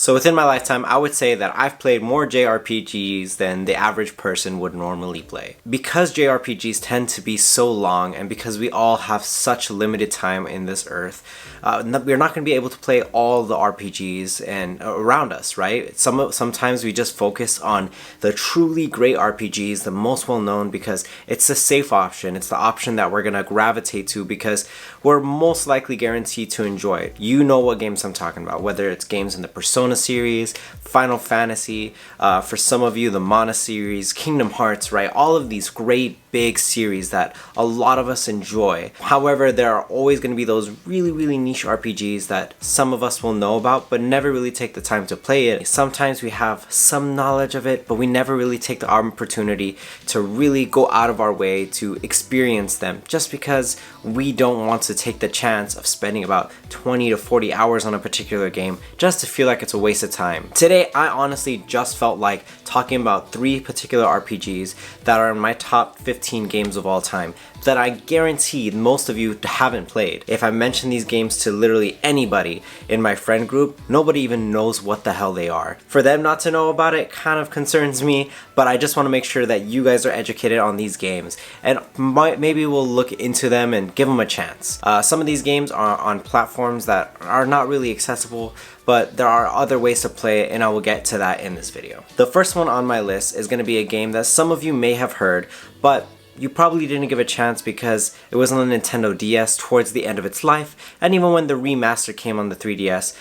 So within my lifetime, I would say that I've played more JRPGs than the average person would normally play. Because JRPGs tend to be so long, and because we all have such limited time in this earth, we're not going to be able to play all the RPGs and around us, right? Sometimes we just focus on the truly great RPGs, the most well known, because it's the safe option. It's the option that we're going to gravitate to because we're most likely guaranteed to enjoy it. You know what games I'm talking about, whether it's games in the Persona series, Final Fantasy, for some of you the Mana series, Kingdom Hearts, right? All of these great big series that a lot of us enjoy. However, there are always going to be those really niche RPGs that some of us will know about but never really take the time to play it. Sometimes we have some knowledge of it, but we never really take the opportunity to really go out of our way to experience them, just because we don't want to take the chance of spending about 20 to 40 hours on a particular game just to feel like it's a waste of time. Today, I honestly just felt like talking about 3 particular RPGs that are in my top 15 games of all time that I guarantee most of you haven't played. If I mention these games to literally anybody in my friend group, nobody even knows what the hell they are. For them not to know about it kind of concerns me, but I just want to make sure that you guys are educated on these games, and maybe we'll look into them and give them a chance. Some of these games are on platforms that are not really accessible, but there are other ways to play it, and I will get to that in this video. The first one on my list is going to be a game that some of you may have heard, but you probably didn't give a chance because it was on the Nintendo DS towards the end of its life, and even when the remaster came on the 3DS,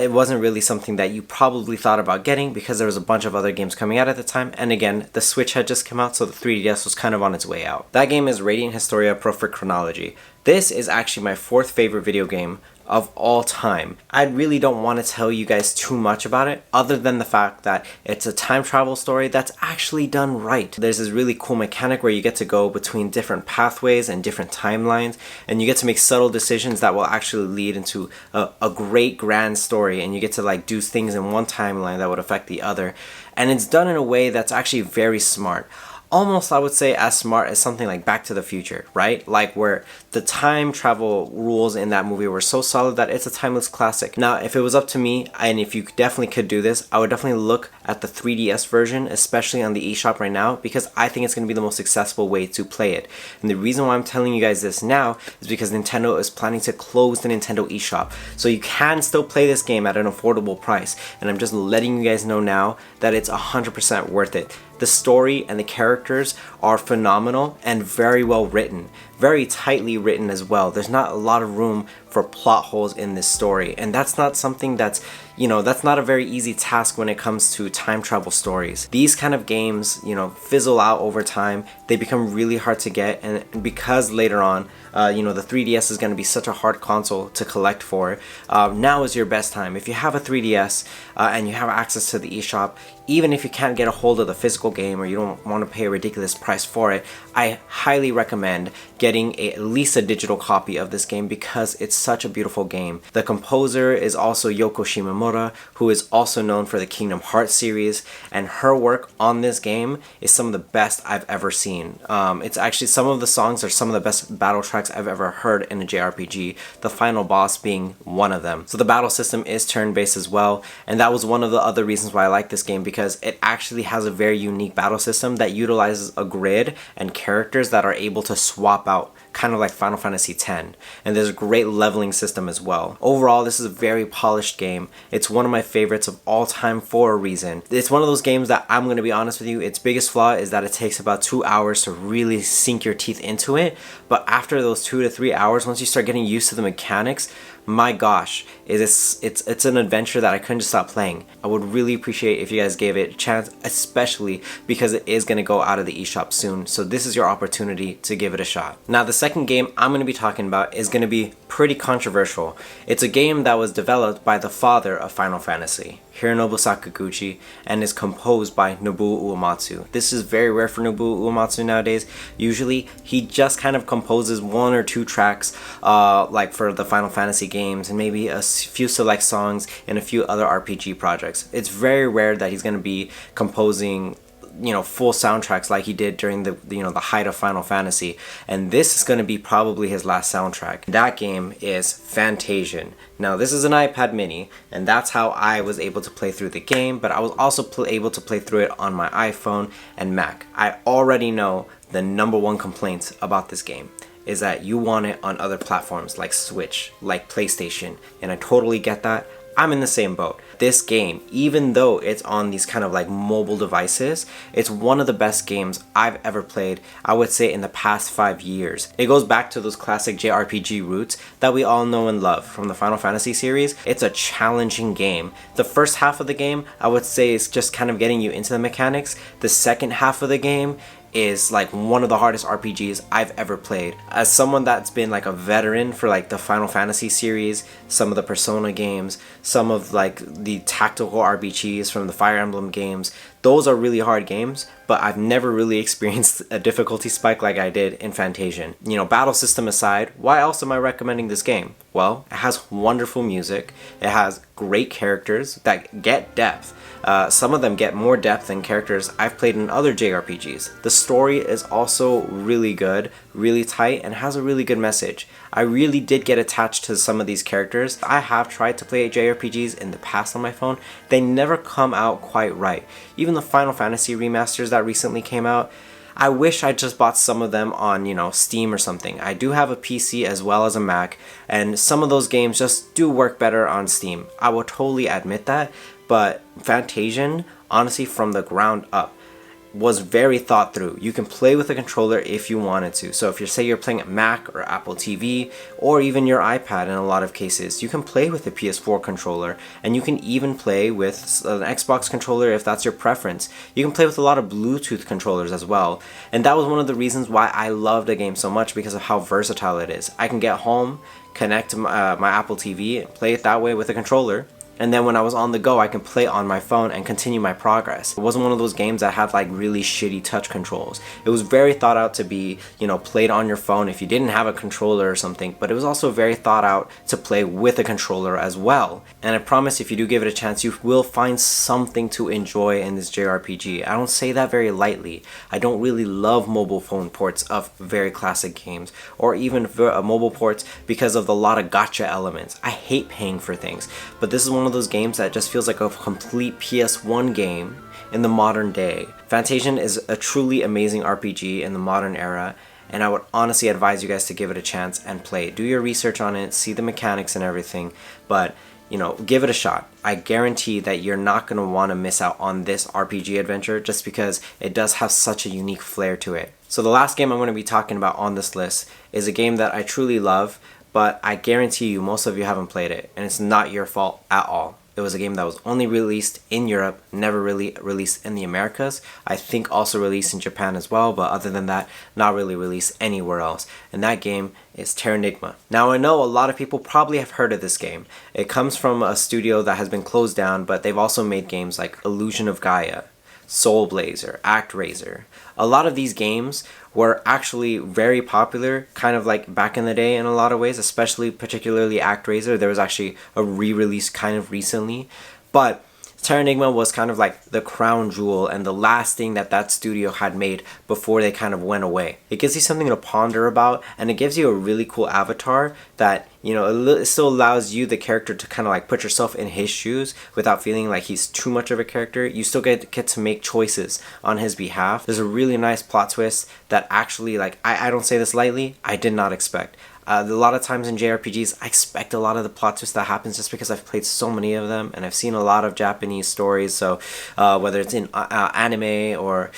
it wasn't really something that you probably thought about getting because there was a bunch of other games coming out at the time, and again, the Switch had just come out, so the 3DS was kind of on its way out. That game is Radiant Historia Chronology. This is actually my 4th favorite video game of all time. I really don't want to tell you guys too much about it other than the fact that it's a time travel story that's actually done right. There's this really cool mechanic where you get to go between different pathways and different timelines, and you get to make subtle decisions that will actually lead into a great grand story, and you get to like do things in one timeline that would affect the other, and it's done in a way that's actually very smart. Almost, I would say, as smart as something like Back to the Future, right? Like where the time travel rules in that movie were so solid that it's a timeless classic. Now, if it was up to me, and if you definitely could do this, I would definitely look at the 3DS version, especially on the eShop right now, because I think it's going to be the most accessible way to play it. And the reason why I'm telling you guys this now is because Nintendo is planning to close the Nintendo eShop. So you can still play this game at an affordable price, and I'm just letting you guys know now that it's 100% worth it. The story and the characters are phenomenal and very well written, very tightly written as well. There's not a lot of room for plot holes in this story, and that's not something that's not a very easy task when it comes to time travel stories. These kind of games, fizzle out over time. They become really hard to get, and because later on, the 3DS is going to be such a hard console to collect for, now is your best time. If you have a 3DS and you have access to the eShop, even if you can't get a hold of the physical game or you don't want to pay a ridiculous price for it, I highly recommend getting at least a digital copy of this game because it's such a beautiful game. The composer is also Yoko Shimomura, who is also known for the Kingdom Hearts series, and her work on this game is some of the best I've ever seen. It's actually, some of the songs are some of the best battle tracks I've ever heard in a JRPG, the final boss being one of them. So the battle system is turn-based as well, and that was one of the other reasons why I like this game, because it actually has a very unique battle system that utilizes a grid and characters that are able to swap out, kind of like Final Fantasy X, and there's a great leveling system as well. Overall, this is a very polished game. It's one of my favorites of all time for a reason. It's one of those games that, I'm going to be honest with you, its biggest flaw is that it takes about 2 hours to really sink your teeth into it, but after those 2 to 3 hours, once you start getting used to the mechanics, my gosh, it's an adventure that I couldn't just stop playing. I would really appreciate if you guys gave it a chance, especially because it is going to go out of the eShop soon, so this is your opportunity to give it a shot. Now, the second game I'm going to be talking about is going to be pretty controversial. It's a game that was developed by the father of Final Fantasy, Hironobu Sakaguchi, and is composed by Nobuo Uematsu. This is very rare for Nobuo Uematsu nowadays. Usually, he just kind of composes 1 or 2 tracks, like for the Final Fantasy games, and maybe a few select songs and a few other RPG projects. It's very rare that he's going to be composing full soundtracks like he did during the height of Final Fantasy, and this is going to be probably his last soundtrack. That game is Fantasian. Now this is an iPad mini, and that's how I was able to play through the game, but I was also able to play through it on my iPhone and Mac. I already know the number one complaint about this game is that you want it on other platforms like Switch, like PlayStation, and I totally get that. I'm in the same boat. This game, even though it's on these kind of like mobile devices, it's one of the best games I've ever played, I would say, in the past 5 years. It goes back to those classic JRPG roots that we all know and love from the Final Fantasy series. It's a challenging game. The first half of the game, I would say, is just kind of getting you into the mechanics. The second half of the game is like one of the hardest RPGs I've ever played. As someone that's been like a veteran for like the Final Fantasy series, some of the Persona games, some of like the tactical RPGs from the Fire Emblem games, those are really hard games, but I've never really experienced a difficulty spike like I did in Fantasian. Battle system aside, why else am I recommending this game? Well, it has wonderful music, it has great characters that get depth. Some of them get more depth than characters I've played in other JRPGs. The story is also really good, really tight, and has a really good message. I really did get attached to some of these characters. I have tried to play JRPGs in the past on my phone. They never come out quite right. Even the Final Fantasy remasters that recently came out, I wish I just bought some of them on, Steam or something. I do have a PC as well as a Mac, and some of those games just do work better on Steam. I will totally admit that, but Fantasian, honestly, from the ground up, was very thought through. You can play with a controller if you wanted to. So if you're playing at Mac or Apple TV or even your iPad in a lot of cases, you can play with a PS4 controller, and you can even play with an Xbox controller if that's your preference. You can play with a lot of Bluetooth controllers as well. And that was one of the reasons why I loved the game so much, because of how versatile it is. I can get home, connect to my Apple TV and play it that way with a controller. And then when I was on the go, I can play on my phone and continue my progress. It wasn't one of those games that had like really shitty touch controls. It was very thought out to be, played on your phone if you didn't have a controller or something, but it was also very thought out to play with a controller as well. And I promise if you do give it a chance, you will find something to enjoy in this JRPG. I don't say that very lightly. I don't really love mobile phone ports of very classic games, or even mobile ports because of the lot of gacha elements. I hate paying for things, but this is one of those games that just feels like a complete PS1 game in the modern day. Fantasian is a truly amazing RPG in the modern era, and I would honestly advise you guys to give it a chance and play it. Do your research on it, see the mechanics and everything, but give it a shot. I guarantee that you're not going to want to miss out on this RPG adventure just because it does have such a unique flair to it. So the last game I'm going to be talking about on this list is a game that I truly love, but I guarantee you most of you haven't played it, and it's not your fault at all. It was a game that was only released in Europe, never really released in the Americas. I think also released in Japan as well, but other than that, not really released anywhere else. And that game is Terranigma. Now I know a lot of people probably have heard of this game. It comes from a studio that has been closed down, but they've also made games like Illusion of Gaia, Soul Blazer, ActRaiser. A lot of these games were actually very popular kind of like back in the day in a lot of ways, especially particularly ActRaiser. There was actually a re-release kind of recently, but Terranigma was kind of like the crown jewel and the last thing that studio had made before they kind of went away. It gives you something to ponder about, and it gives you a really cool avatar that, it still allows you, the character, to kind of like put yourself in his shoes without feeling like he's too much of a character. You still get to make choices on his behalf. There's a really nice plot twist that actually, like, I don't say this lightly, I did not expect. A lot of times in JRPGs, I expect a lot of the plot twist that happens just because I've played so many of them, and I've seen a lot of Japanese stories. So whether it's in anime or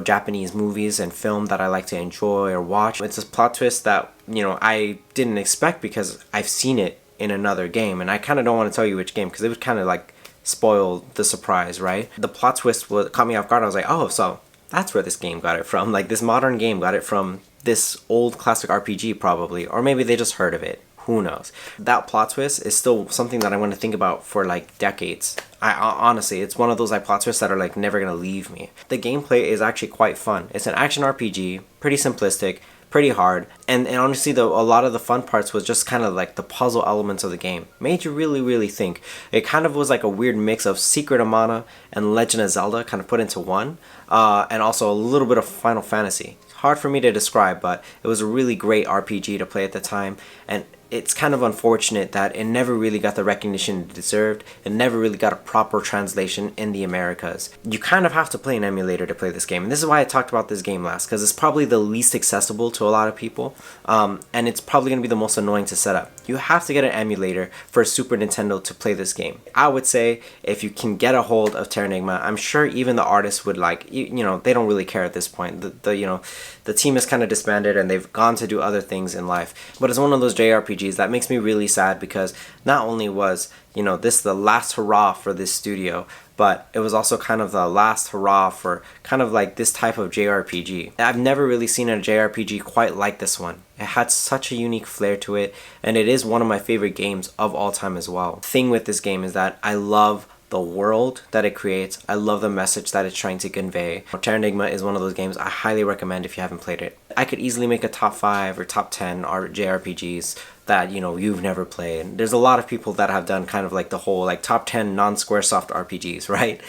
Japanese movies and film that I like to enjoy or watch, it's a plot twist that I didn't expect because I've seen it in another game, and I kind of don't want to tell you which game because it would kind of like spoil the surprise, right? The plot twist caught me off guard. I was like, oh, so that's where this game got it from. Like, this modern game got it from this old classic RPG probably, or maybe they just heard of it. Who knows? That plot twist is still something that I'm going to think about for like decades. Honestly, it's one of those like plot twists that are like never going to leave me. The gameplay is actually quite fun. It's an action RPG, pretty simplistic, pretty hard. And honestly, a lot of the fun parts was just kind of like the puzzle elements of the game. Made you really think. It kind of was like a weird mix of Secret of Mana and Legend of Zelda kind of put into one. And also a little bit of Final Fantasy. It's hard for me to describe, but it was a really great RPG to play at the time. And it's kind of unfortunate that it never really got the recognition it deserved. It never really got a proper translation in the Americas. You kind of have to play an emulator to play this game. And this is why I talked about this game last, because it's probably the least accessible to a lot of people. And it's probably going to be the most annoying to set up. You have to get an emulator for a Super Nintendo to play this game. I would say if you can get a hold of Terranigma, I'm sure even the artists would like, you know, they don't really care at this point. The team is kind of disbanded and they've gone to do other things in life. But it's one of those JRPGs that makes me really sad, because not only was, you know, this the last hurrah for this studio, but it was also kind of the last hurrah for kind of like this type of JRPG. I've never really seen a JRPG quite like this one. It had such a unique flair to it, and it is one of my favorite games of all time as well. The thing with this game is that I love the world that it creates. I love the message that it's trying to convey. Terranigma is one of those games I highly recommend if you haven't played it. I could easily make a top 5 or top 10 JRPGs that, you know, you've never played. There's a lot of people that have done kind of like the whole like top 10 non-Squaresoft RPGs, right?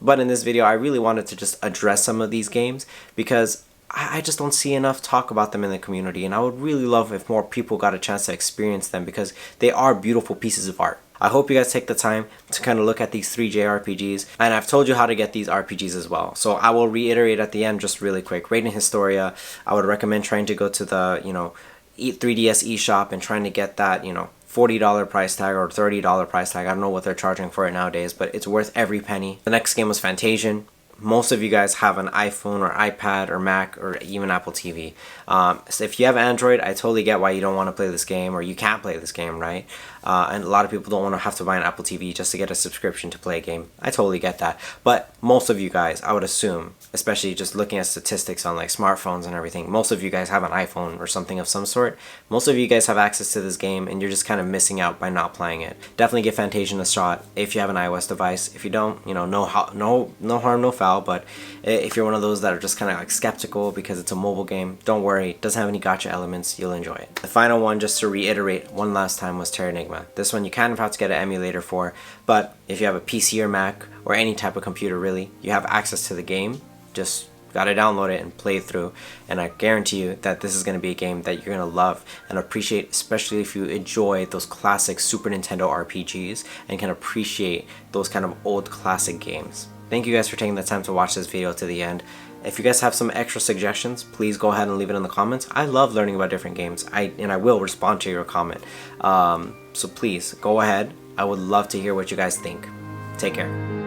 But in this video, I really wanted to just address some of these games because I just don't see enough talk about them in the community, and I would really love if more people got a chance to experience them because they are beautiful pieces of art. I hope you guys take the time to kind of look at these 3 JRPGs, and I've told you how to get these RPGs as well. So I will reiterate at the end just really quick. Raiden Historia, I would recommend trying to go to the, you know, 3DS eShop and trying to get that, you know, $40 price tag or $30 price tag. I don't know what they're charging for it nowadays, but it's worth every penny. The next game was Fantasian. Most of you guys have an iPhone or iPad or Mac or even Apple TV. So if you have Android, I totally get why you don't want to play this game, or you can't play this game, right? And a lot of people don't want to have to buy an Apple TV just to get a subscription to play a game. I totally get that. But most of you guys, I would assume, especially just looking at statistics on like smartphones and everything, most of you guys have an iPhone or something of some sort. Most of you guys have access to this game, and you're just kind of missing out by not playing it. Definitely give Fantasian a shot if you have an iOS device. If you don't, you know, no harm, no foul. But if you're one of those that are just kind of like skeptical because it's a mobile game, don't worry. It doesn't have any gacha elements. You'll enjoy it. The final one, just to reiterate one last time, was Terranigma. This one you kind of have to get an emulator for, but if you have a PC or Mac or any type of computer really, you have access to the game. Just gotta download it and play it through, and I guarantee you that this is going to be a game that you're going to love and appreciate, especially if you enjoy those classic Super Nintendo RPGs and can appreciate those kind of old classic games. Thank you guys for taking the time to watch this video to the end. If you guys have some extra suggestions, please go ahead and leave it in the comments. I love learning about different games, and I will respond to your comment. So please go ahead. I would love to hear what you guys think. Take care.